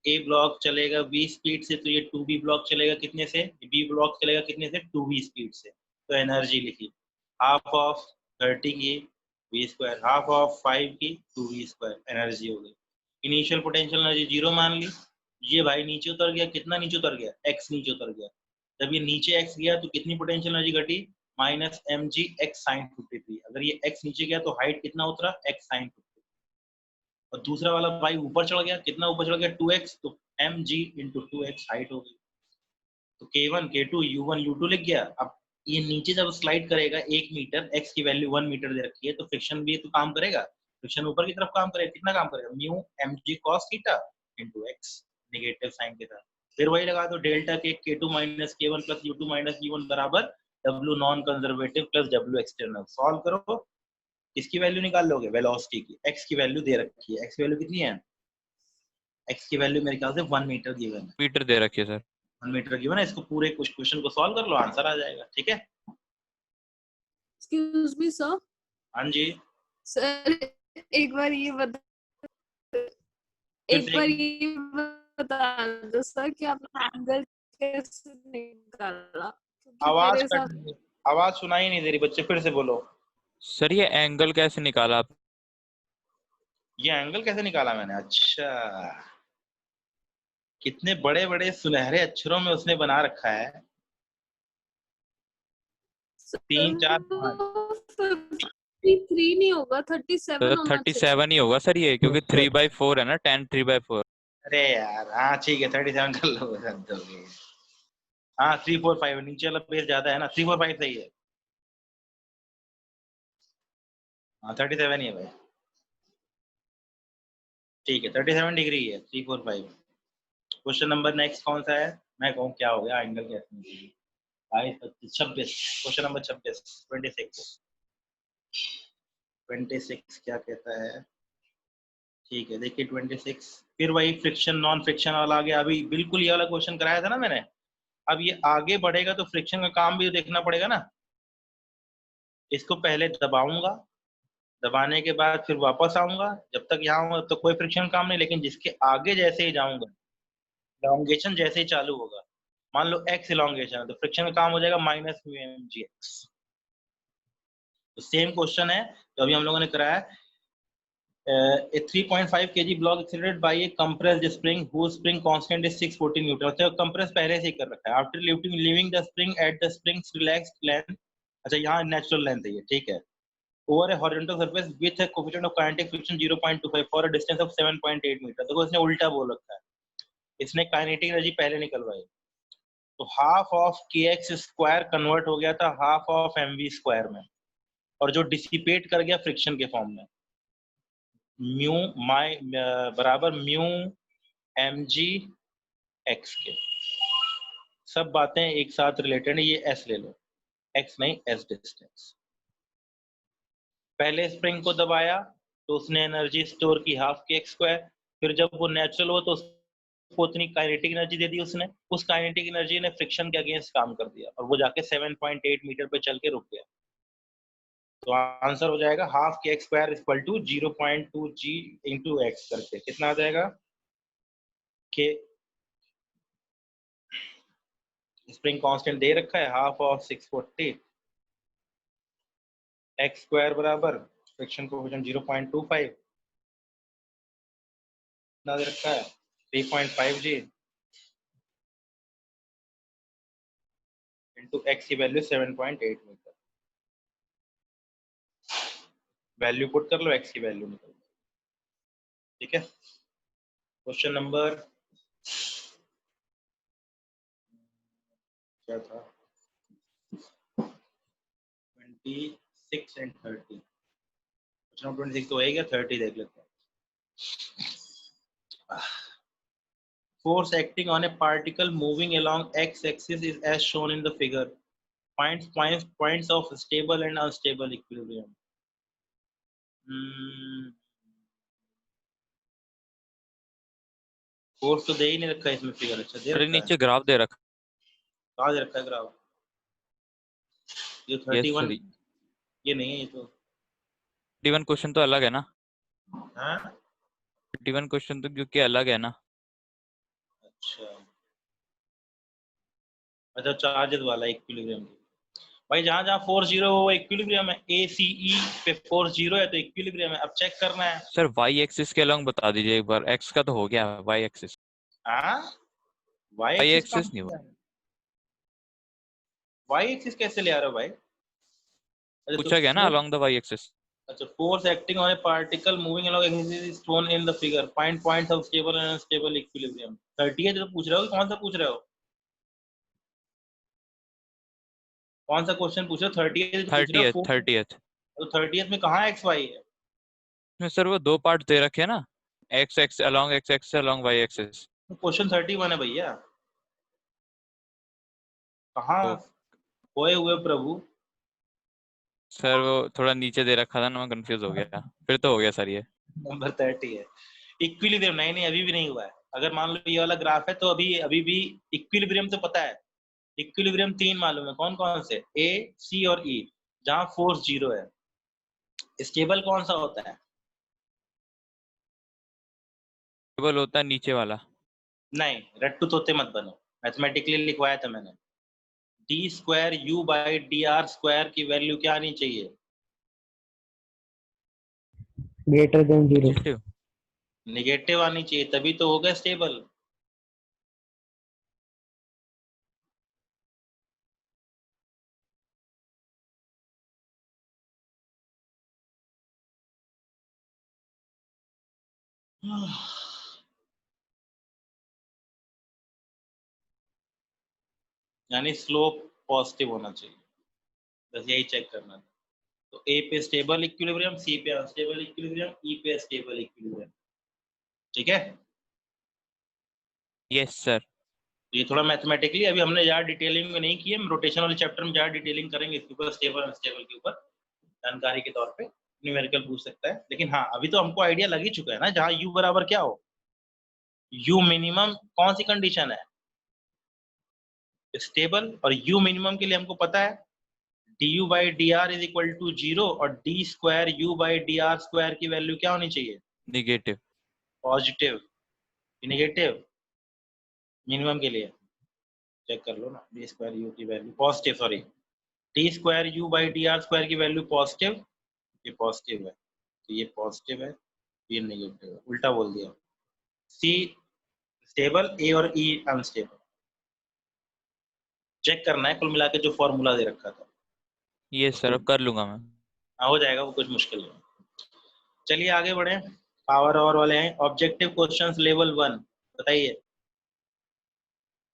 A ब्लॉक चलेगा V स्पीड से, तो ये 2B ब्लॉक चलेगा कितने से, B ब्लॉक चलेगा कितने से, 2V स्पीड से। तो एनर्जी लिखी हाफ ऑफ 30 की V स्क्वायर, हाफ ऑफ 5 की 2V स्क्वायर, एनर्जी हो गई। इनिशियल पोटेंशियल एनर्जी 0 मान ली। ये भाई नीचे उतर गया, कितना नीचे उतर गया, x नीचे उतर गया। जब ये नीचे x गया तो कितनी पोटेंशियल एनर्जी घटी, माइनस mg x sin 53। अगर ये x नीचे गया तो हाइट कितना उतरा, x sin 53। और दूसरा वाला भाई ऊपर चढ़ गया, कितना ऊपर चढ़ गया, 2x, तो mg into 2x हाइट हो गई। तो k1 k2 u1 u2 लिख गया। अब ये नीचे जब स्लाइड करेगा 1 मीटर, x की वैल्यू 1 मीटर दे रखी है, तो फ्रिक्शन भी तो काम करेगा, फ्रिक्शन ऊपर की तरफ काम करेगा, कितना काम करेगा, mu mg cos theta into x, negative sign के साथ। फिर वही लगा दो, डेल्टा के k2 minus k1 plus u2 minus u1 बराबर w non conservative plus w external. Solve करो, किसकी वैल्यू निकाल लोगे, वेलोसिटी की। x की वैल्यू दे रखी है, x की वैल्यू कितनी है, x की वैल्यू मेरे ख्याल से 1 मीटर गिवन है, मीटर दे रखी है सर। 1 मीटर गिवन है। इसको पूरे कुछ क्वेश्चन को सॉल्व कर लो, आंसर आ जाएगा, ठीक है। Excuse me sir. हाँ जी, सर एक बार ये बता, एक बार ये बता दो सर कि आपने एंगल कैसे निकाला, क्योंकि आवाज मेरे साथ आवाज सुनाई नहीं दे रही बच्चे, फिर से बोलो। सर ये एंगल कैसे निकाला आप? ये एंगल कैसे निकाला मैंने, अच्छा, कितने बड़े बड़े सुनहरे अक्षरों में उसने बना रखा है, 3 4 5। 53 नहीं होगा, 37 तो होना चाहिए। 37 ही होगा सर ये, क्योंकि 3/4 है ना, 10 3/4। अरे यार हाँ ठीक है, 37 कर लो, रद्द हो गई। हाँ 3 4 5, नीचे वाला बेस ज्यादा है ना, 3 4 5 सही है। हाँ 37 ही है भाई, ठीक है, 37 डिग्री है, 3 4 5। क्वेश्चन नंबर नेक्स्ट कौन सा है, मैं कहूँ क्या हो गया, एंगल कैसे निकलेगी, 26, क्वेश्चन नंबर 26, 26 क्या कहता है, ठीक है, देखिए 26, फिर वही फ्रिक्शन नॉन फ्रिक्शन वाला आ गया। अभी बिल्कुल ये वाला क्वेश्चन कराया था ना मैंने। अब ये आगे बढ़ेगा तो फ्रिक्शन का काम भी देखना पड़ेगा ना। इसको पहले दबाऊंगा, दबाने के बाद फिर वापस आऊंगा, जब तक यहाँ हूँ तो कोई फ्रिक्शन काम नहीं, लेकिन जिसके आगे जैसे ही जाऊंगा, इलॉन्गेशन जैसे ही चालू होगा, मान लो एक्स इलॉन्गेशन है, तो फ्रिक्शन का काम हो जाएगा minus mu M G X. तो सेम क्वेश्चन है जो अभी हम लोगों ने कराया है। A 3.5 kg block accelerated by a compressed spring whose spring constant is 614 Newton। अच्छा कंप्रेस पहले से ही कर रखा है। After leaving the spring at the spring's relaxed length, अच्छा यहाँ नेचुरल लेंथ है ये, ठीक है, over a horizontal surface with a coefficient of kinetic friction 0.25 for a distance of 7.8 meter. देखो इसने उल्टा बोल रखा है, इसने काइनेटिक एनर्जी पहले निकलवाई, तो half of kx square convert हो गया था हाफ ऑफ mv स्क्वायर में, और जो डिसिपेट कर गया फ्रिक्शन के फॉर्म में, म्यू माई बराबर म्यू एम जी एक्स के। सब बातें एक साथ रिलेटेड है, ये एस ले लो, एक्स नहीं एस डिस्टेंस। पहले स्प्रिंग को दबाया तो उसने एनर्जी स्टोर की हाफ के एक्स स्क्वायर, फिर जब वो नेचुरल हो तो उसको उतनी काइनेटिक एनर्जी दे दी उसने, उस काइनेटिक एनर्जी ने फ्रिक्शन के अगेंस्ट काम कर दिया और वो जाके 7.8 मीटर पे चल के रुक गया। तो आंसर हो जाएगा half K X square equal to 0.2 G into X करके, कितना आ जाएगा, के स्प्रिंग कांस्टेंट दे रखा है हाफ ऑफ 640, एक्स स्क्वायर बराबर फ्रिक्शन कोएफिशिएंट 0.25 ना दे रखा है 3.5 जी इंटू एक्स की वैल्यू 7.8 मीटर। वैल्यू पुट कर लो, एक्स की वैल्यू निकल, ठीक है। क्वेश्चन नंबर क्या था, 26 एंड 30। क्वेश्चन नंबर 26 तो हो गया, 30 देख लेते हैं। Force acting on a particle moving along x-axis is as shown in the figure. Find points of stable and unstable equilibrium. Force तो दे ही नहीं रखा है इसमें फिगर। अच्छा दे अरे रखा है, नीचे ग्राफ दे रखा। कहाँ दे रखा है ग्राफ? ये यस 31 सर, ये नहीं है ये तो। 31 क्वेश्चन तो अलग है ना। हाँ 31 क्वेश्चन तो क्योंकि अलग है ना। अच्छा अच्छा, चार्जेस वाला इक्विलिब्रियम। भाई जहाँ जहाँ फोर्स जीरो वो इक्विलिब्रियम है। ए सी ई पे फोर्स जीरो है तो इक्विलिब्रियम है। अब चेक करना है। सर वाई एक्सिस के अलॉन्ग बता दीजिए एक बार, एक्स का तो हो गया, वाई एक्सिस। हाँ वाई वाई एक्सिस एक्सिस नहीं हुआ, कहाँ? वाई एक्सिस कैसे ले आ रहे हो भाई? अच्छा तो पूछा गया ना force, along the Y axis. अच्छा force acting on a particle moving along axis is shown in the figure. Find points of stable and unstable equilibrium. 30 है जो पूछ रहे हो, कौन सा पूछ रहे हो? कौन सा क्वेश्चन पूछ रहे हो? 30 है जो पूछ रहे हो 30th फोर्स। 30th तो 30 में कहाँ एक्स वाई है? में सर वो दो पार्ट दे रखे हैं ना, X X along X X along Y axis. तो क्वेश्चन 31 है भैया। कहाँ तो खोए हुए प्रभु? सर वो थोड़ा नीचे दे रखा था ना, मैं कंफ्यूज हो गया, फिर तो हो गया सर ये। नंबर 30 है इक्विलिब्रियम। नहीं नहीं अभी भी नहीं हुआ है। अगर मान लो ये वाला ग्राफ है तो अभी अभी भी इक्विलिब्रियम तो पता है। इक्विलिब्रियम तीन मालूम है, कौन कौन से? ए सी और ई, जहां फोर्स जीरो है। स्टेबल कौन सा होता है? टेबल होता है नीचे वाला। नहीं रट्टू तोते मत बनो, मैथमेटिकली लिखवाया था मैंने। D square U by D R square की वैल्यू क्या आनी चाहिए? Greater than zero. Positive. Negative आनी चाहिए, तभी तो हो गया स्टेबल। यानी स्लोप पॉजिटिव होना चाहिए, बस यही चेक करना था। तो ए पे स्टेबल इक्विलिब्रियम, सी पे अनस्टेबल इक्विलिब्रियम, ई पे स्टेबल इक्विलिब्रियम। ठीक है, यस सर। तो ये थोड़ा मैथमेटिकली अभी हमने ज्यादा डिटेलिंग में नहीं किया। हम रोटेशन वाले चैप्टर में ज्यादा डिटेलिंग करेंगे इसके ऊपर, स्टेबल अनस्टेबल के ऊपर जानकारी के तौर पे। न्यूमेरिकल पूछ सकता है, लेकिन हाँ अभी तो हमको आइडिया लग ही चुका है ना, जहाँ यू बराबर क्या हो, यू मिनिमम कौन सी कंडीशन है? स्टेबल। और यू मिनिमम के लिए हमको पता है D U by D R is equal to zero, और D square U by D R square की वैल्यू क्या होनी चाहिए? निगेटिव। पॉजिटिव। निगेटिव मिनिमम के लिए चेक कर लो ना, डी स्क्वायर यू की value positive, sorry D square U by D R square की वैल्यू पॉजिटिव। ये पॉजिटिव है तो ये पॉजिटिव है, ये नेगेटिव है, उल्टा बोल दिया। सी स्टेबल, ए और ई अनस्टेबल। चेक करना है कुल मिला के जो फॉर्मूला दे रखा था। यस सर, अब कर लूंगा मैं। हाँ हो जाएगा, वो कुछ मुश्किल नहीं। चलिए आगे बढ़े। पावर और वाले हैं ऑब्जेक्टिव क्वेश्चंस लेवल 1। बताइए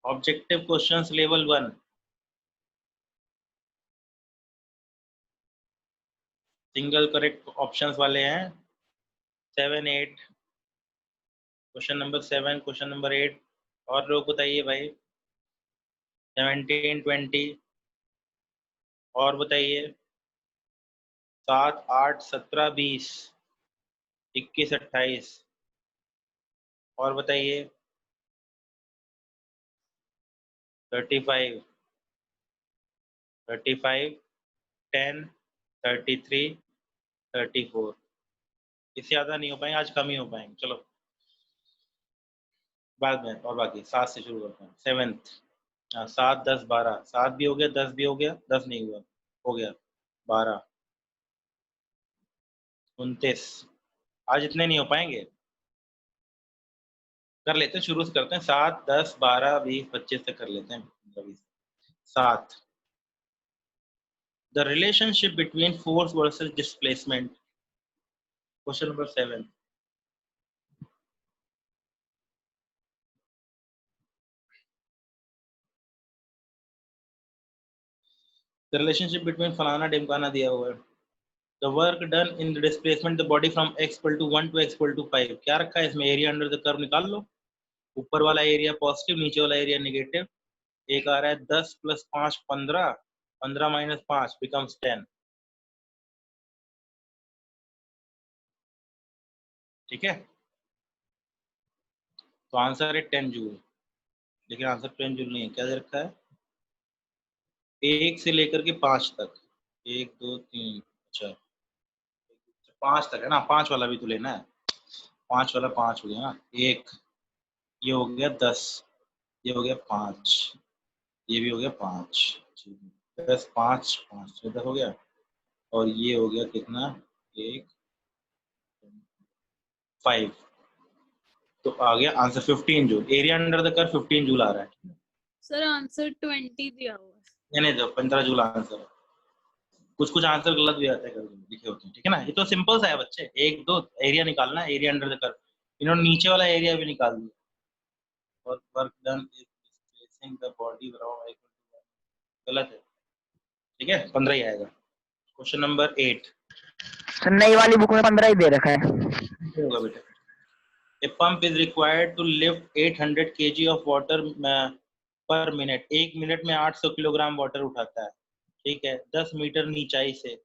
objective questions level 1। Single correct options वाले हैं 7 8। Question number 7, question number 8। और लोग बताइए भाई 17 20। और बताइए 7 8 17 20 21 28। और बताइए 35 35 10 33 34। इससे ज्यादा नहीं हो पाएंगे आज, कम ही हो पाएंगे। चलो बाद में, और बाकी 7 से शुरू करते हैं। 7th, हाँ 7 10 12। 7 भी हो गया, 10 भी हो गया, 10 नहीं हुआ, हो गया 12 29। आज इतने नहीं हो पाएंगे, कर लेते हैं, शुरू से करते हैं। 7 10 12 20 25 तक कर लेते हैं। 7 the relationship between force versus displacement. Question number 7। The relationship between फलाना ढिमकाना दिया हुआ है। The work done in the displacement the body from x equal to 1 to x equal to 5। क्या रखा है इसमें? एरिया अंडर द कर्व निकाल लो। ऊपर वाला एरिया पॉजिटिव, नीचे वाला एरिया नेगेटिव। एक आ रहा है 10 प्लस 5 15, 15 माइनस 5 बिकम्स 10। ठीक है, तो आंसर है 10 जूल, लेकिन आंसर 10 जूल नहीं है। क्या दे रखा है? 1 से लेकर के 5 तक, 1 2 3, अच्छा 5 तक है ना, 5 वाला भी तो लेना है। 5 वाला 5 हो गया ना, 1 ये हो गया 10, ये हो गया 5, ये भी हो गया 5, 10 5 5 14 हो गया, और ये हो गया कितना, 1 5, तो आ गया answer 15 joule. Area under the curve 15 joule आ रहा है। सर आंसर 20 दिया हुआ है। नहीं तो 15 जूल आंसर है। कुछ आंसर गलत भी आते हैं कभी लिखे होते हैं, ठीक है ना। ये तो सिंपल सा है बच्चे, 1 2 एरिया निकालना है, एरिया अंडर द कर्व। इन्होंने नीचे वाला एरिया भी निकाल दिया। और work done is placing the body around, गलत है, ठीक है, 15 ही आएगा। क्वेश्चन नंबर 8 सर नई वाली बुक में 15 ही दे रखा है। होगा बेटा। A pump is required to lift 800 kg of water per minute। 1 minute में 800 किलोग्राम वाटर उठाता है, ठीक है, 10 मीटर नीचाई से,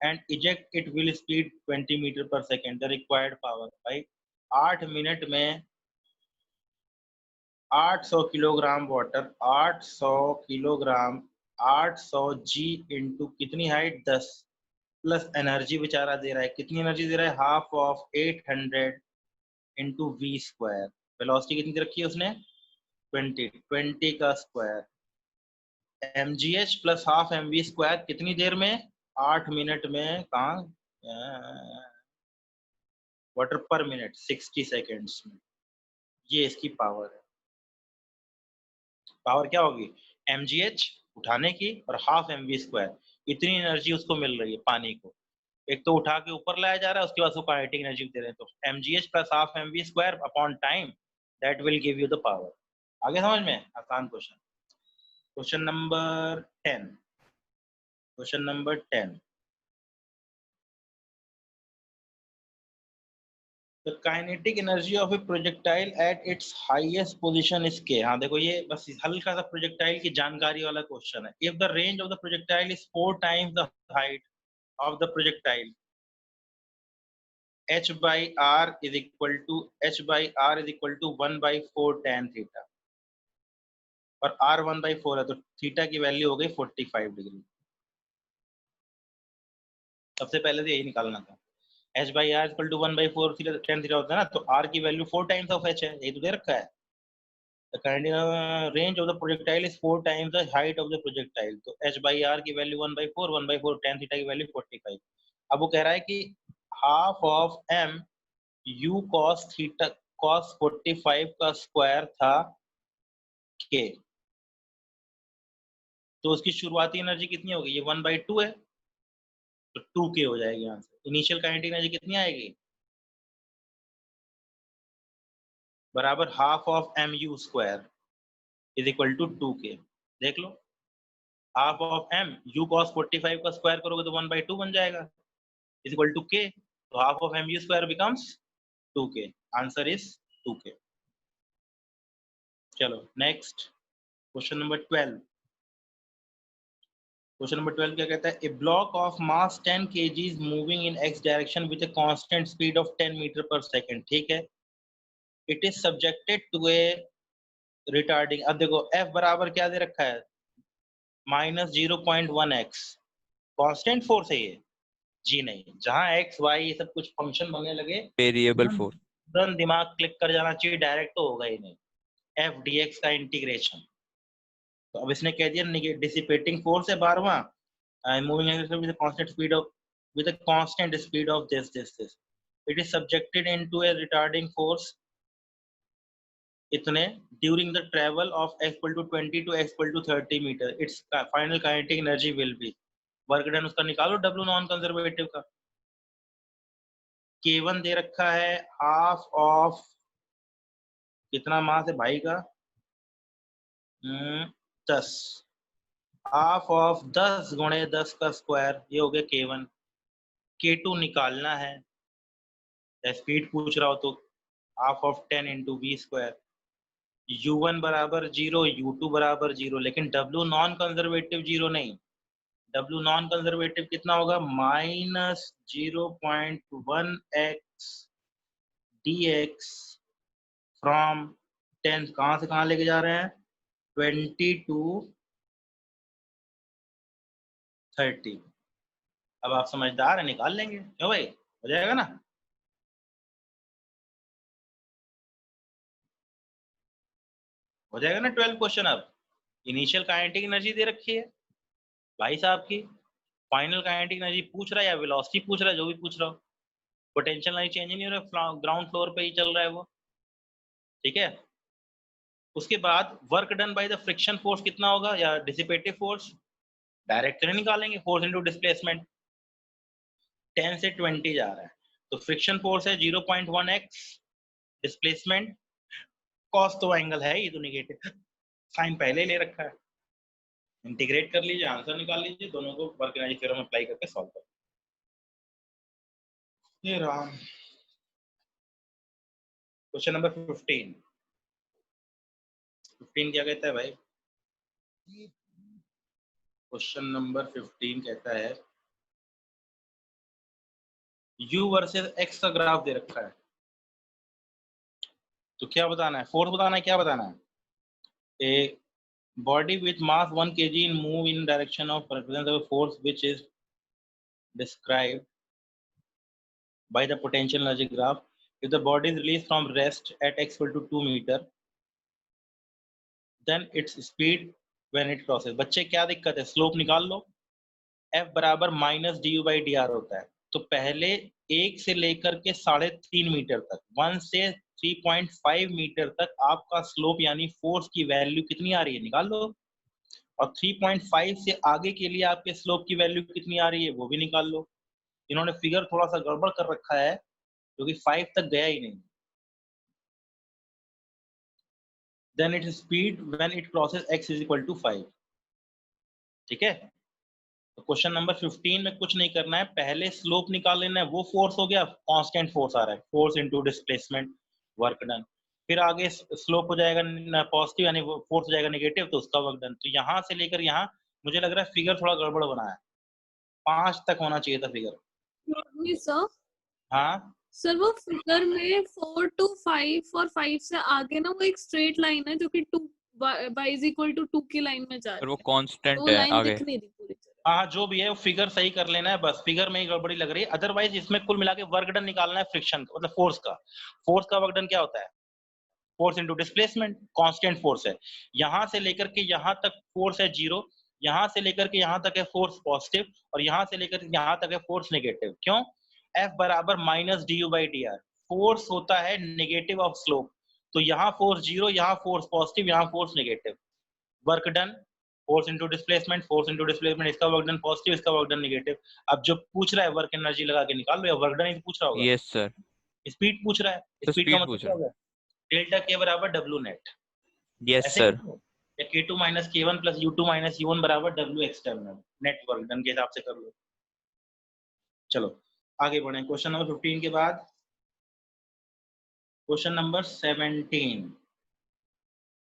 and eject it will speed 20 metre per second. The required power, भाई 8 मिनट में 800 kilogram water, 800 kilogram, 800 g into कितनी हाइट 10, प्लस एनर्जी बेचारा दे रहा है, कितनी एनर्जी दे रहा है, half of 800 into we square. Velocity कितनी दे रखी है उसने, 20 का square, mgh plus half mv square, कितनी देर में, 8 मिनट में, कहाँ वाटर पर मिनट 60 सेकेंड्स में। ये इसकी पावर है। पावर क्या होगी, mgh उठाने की और हाफ mv स्क्वायर, इतनी एनर्जी उसको मिल रही है पानी को। एक तो उठा के ऊपर लाया जा रहा है, उसके बाद उसको काइनेटिक एनर्जी दे रहे हैं, तो mgh plus half mv square upon time, that will give you the power. आगे समझ में, आसान question. Question number 10, question number 10, The kinetic energy of a projectile at its highest position is k। हाँ देखो, ये बस हल्का सा प्रोजेक्टाइल की जानकारी वाला क्वेश्चन है। If the range of the projectile is 4 times the height of the projectile, h by r is equal to 1 by 4 tan theta, और r 1 by 4 है, तो थीटा की वैल्यू हो गई 45 डिग्री। सबसे पहले तो यही निकालना था, h by r equal to 1 by 4 tan theta होता है ना, तो r की वैल्यू 4 टाइम्स ऑफ h है, यही तो दे रखा है। The kinetic range of the projectile is 4 times the height of the projectile, तो h by r की वैल्यू 1 by 4 tan थीटा की वैल्यू 45। अब वो कह रहा है कि half of m u cos theta cos 45 का स्क्वायर था k, तो उसकी शुरुआती एनर्जी कितनी होगी, ये 1 by 2 है, तो 2k हो जाएगी आंसर। इनिशियल काइनेटिक एनर्जी कितनी आएगी, बराबर half of m u square is equal to 2k। देख लो, half of m u cos 45 का स्क्वायर करोगे तो 1 by 2 बन जाएगा, इज इक्वल टू k, तो half of m u square becomes 2k। Answer is 2k। चलो next, question number 12। Question number 12 क्या कहता है, a block of mass 10 kg is moving in x direction with a constant speed of 10 metre पर सेकंड, ठीक है, it is subjected to a retarding. अब देखो f बराबर क्या दे रखा है, -0.1x, कांस्टेंट फोर्स है ये, जी नहीं, जहां x y ये सब कुछ फंक्शन बनने लगे, वेरिएबल फोर्स। तुरंत दिमाग क्लिक कर जाना चाहिए, डायरेक्ट तो होगा ही नहीं। f dx का इंटीग्रेशन, तो अब इसने कह दिया डिसिपेटिंग फोर्स है 12वां, moving with constant speed of this, it is subjected into a retarding force इतने during the travel of x equal to 20 to x equal to 30 metre, its final kinetic energy will be, work done उसका निकालो W नॉन कंजर्वेटिव का। K1 दे रखा है हाफ ऑफ कितना मास है भाई का, 10, हाफ ऑफ 10 गुणे 10 का स्क्वायर, ये हो गया K1। K2 निकालना है, स्पीड पूछ रहा हो तो half of 10 into we square, U1 बराबर 0, U2 बराबर 0, लेकिन W नॉन कंजर्वेटिव 0 नहीं, W नॉन कंजर्वेटिव कितना होगा, -0.1x dx फ्रॉम 10 कहाँ से कहाँ लेके जा रहे हैं, 20 to 30। अब आप समझदार है, निकाल लेंगे, क्यों भाई, हो जाएगा ना। हो जाएगा ना 12 क्वेश्चन। अब इनिशियल काइनेटिक एनर्जी दे रखी है भाई साहब की, फाइनल काइनेटिक एनर्जी पूछ रहा है या वेलोसिटी पूछ रहा है, जो भी पूछ रहा हो, पोटेंशियल एनर्जी चेंज नहीं हो रहा, ग्राउंड फ्लोर पे ही चल रहा है वो, ठीक है। उसके बाद work done by the friction force कितना होगा, या डिसिपेटिव फोर्स, डायरेक्ट नहीं निकालेंगे, फोर्स इनटू डिस्प्लेसमेंट। 10 से 20 जा रहा है, तो फ्रिक्शन फोर्स है 0.1x, डिस्प्लेसमेंट कॉस तो एंगल है, ये तो नेगेटिव साइन पहले ही ले रखा है। इंटीग्रेट कर लीजिए, आंसर निकाल लीजिए, दोनों को वर्क एनर्जी थ्योरम अप्लाई करके सॉल्व कर। ये राम, क्वेश्चन नंबर 15 क्या कहता है भाई, क्वेश्चन नंबर 15 कहता है u वर्सेस x का ग्राफ दे रखा है, तो क्या बताना है, फोर्स बताना है, क्या बताना है। ए body with mass 1 kg in move in direction of presence of a force which is described by the potential energy graph. If the body is released from rest at x equal to 2 meter, then its speed when it crosses। बच्चे क्या दिक्कत है, स्लोप निकाल लो। F बराबर माइनस du/dr होता है, तो पहले 1 से लेकर के 3.5 मीटर तक, 1 से 3.5 मीटर तक आपका स्लोप यानी फोर्स की वैल्यू कितनी आ रही है, निकाल लो। और 3.5 से आगे के लिए आपके स्लोप की वैल्यू कितनी आ रही है, वो भी निकाल लो। इन्होंने फिगर थोड़ा सा गड़बड़ कर रखा है, क्योंकि 5 तक गया ही नहीं। Then it's speed when it crosses x is equal to 5, ठीक है। तो क्वेश्चन नंबर 15 में कुछ नहीं करना है, पहले स्लोप निकाल लेना है, वो फोर्स हो गया, कांस्टेंट फोर्स आ रहा है, force into displacement work done. फिर आगे स्लोप हो जाएगा पॉजिटिव, यानी फोर्स हो जाएगा नेगेटिव, तो उसका वर्क डन। तो यहाँ से लेकर यहाँ मुझे लग रहा है फिगर थोड़ा गड़बड़ बना है, 5 तक होना चाहिए था फिगर। सर हाँ सर वो फिगर में 4 to 5 और 5 से आगे ना वो एक स्ट्रेट लाइन है जो कि 2 y is equal to 2 की लाइन में जा पर रही वो है, कांस्टेंट तो वो है लाइन आगे। दिख नहीं रही पूरी तरह। हाँ, जो भी है वो फिगर सही कर लेना है, बस फिगर में ही गड़बड़ी लग रही है। अदरवाइज इसमें कुल मिला के वर्क डन निकालना है, फ्रिक्शन मतलब फोर्स का वर्क डन क्या होता है, force into displacement, constant force है। यहां से लेकर के यहां तक फोर्स है 0, यहां से लेकर के यहां तक है फोर्स पॉजिटिव, और यहां से लेकर यहां तक है फोर्स नेगेटिव। क्यों, F बराबर माइनस du/dr, फोर्स होता है नेगेटिव ऑफ स्लोप, तो यहाँ फोर्स 0, यहाँ फोर्स पॉजिटिव, यहाँ force negative. Work done force into displacement, force into displacement, इसका वर्क डन पॉजिटिव, इसका वर्क डन नेगेटिव। अब जो पूछ रहा है वर्क एनर्जी लगा के निकाल लो, या वर्क डन ही पूछ रहा होगा, यस सर। स्पीड पूछ रहा है, तो स्पीड का स्पीड मतलब पूछ क्या रहा होगा, डेल्टा के बराबर डब्ल्यू नेट, यस ऐसे सर। कर लो, या k2 minus k1 plus u2 minus u1 बराबर w external, net work done के हिसाब से कर लो। चलो आगे बढ़े, क्वेश्चन नंबर 15 के बाद क्वेश्चन नंबर 17,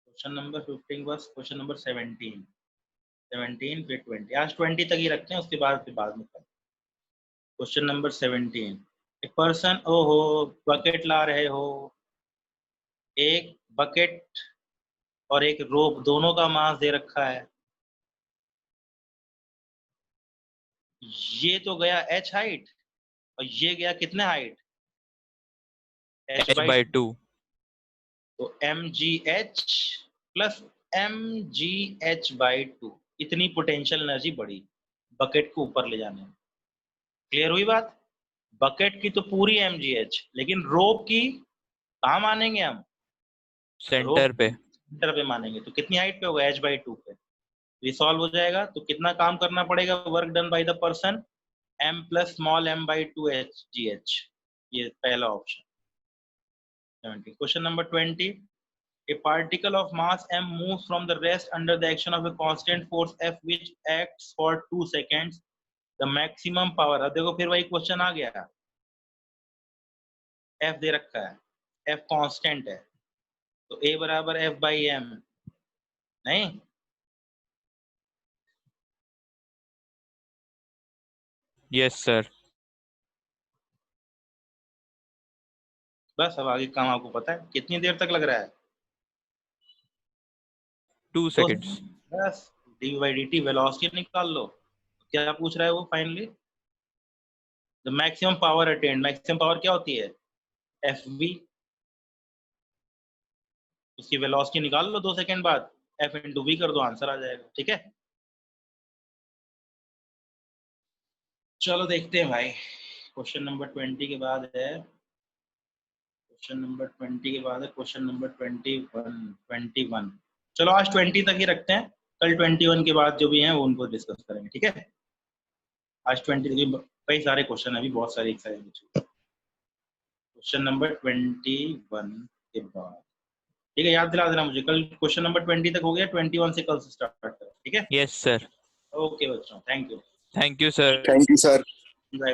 क्वेश्चन नंबर 15 बस क्वेश्चन नंबर 17 फिर 20, आज 20 तक ही रखते हैं, उसके बाद में क्वेश्चन नंबर 17। ए पर्सन, ओहो बकेट ला रहे हो, एक बकेट और एक रोप दोनों का मास दे रखा है, ये तो गया h हाइट और ये गया कितने height, h h by, by 2। तो mgh प्लस mgh/2, इतनी पोटेंशियल एनर्जी बढ़ी बकेट को ऊपर ले जाने में। क्लियर हुई बात, बकेट की तो पूरी mgh, लेकिन रोप की कहाँ मानेंगे हम, रोप सेंटर पे। सेंटर पे मानेंगे, तो कितनी हाइट पे होगा, h/2 पे। ये सॉल्व हो जाएगा, तो कितना काम करना पड़ेगा, work done by the person m plus small m/2 hgh, ये पहला option. Question number 20, a particle of mass m moves from the rest under the action of a constant force f which acts for 2 seconds, the maximum power। अब देखो फिर वही क्वेश्चन आ गया, f दे रखा है, f कांस्टेंट है, तो a बराबर f/m, नहीं यस सर। बस। अब आगे काम आपको पता है, कितनी देर तक लग रहा है, 2 seconds. बस d by d t velocity निकाल लो। क्या पूछ रहा है वो finally? The maximum power attained, maximum power क्या होती है? F v. उसकी वेलोसिटी निकाल लो 2 सेकंड बाद, एफ इंटू वी कर दो, आंसर आ जाएगा। ठीक है, चलो देखते हैं भाई। क्वेश्चन नंबर 20 के बाद है, क्वेश्चन नंबर 20 के बाद है क्वेश्चन नंबर 21। चलो आज 20 तक ही रखते हैं, कल 21 के बाद जो भी हैं वो उनको डिस्कस करेंगे। ठीक है, आज 20 कई सारे क्वेश्चन, अभी बहुत सारे एक्सरसाइज। क्वेश्चन नंबर 21 के बाद, ठीक है, याद दिला देना मुझे। कल क्वेश्चन नंबर 20 तक हो गया, 21 से कल से स्टार्ट करें। ठीक है, Yes sir. ओके बच्चों, thank you. Thank you sir. Thank you, sir. Bye.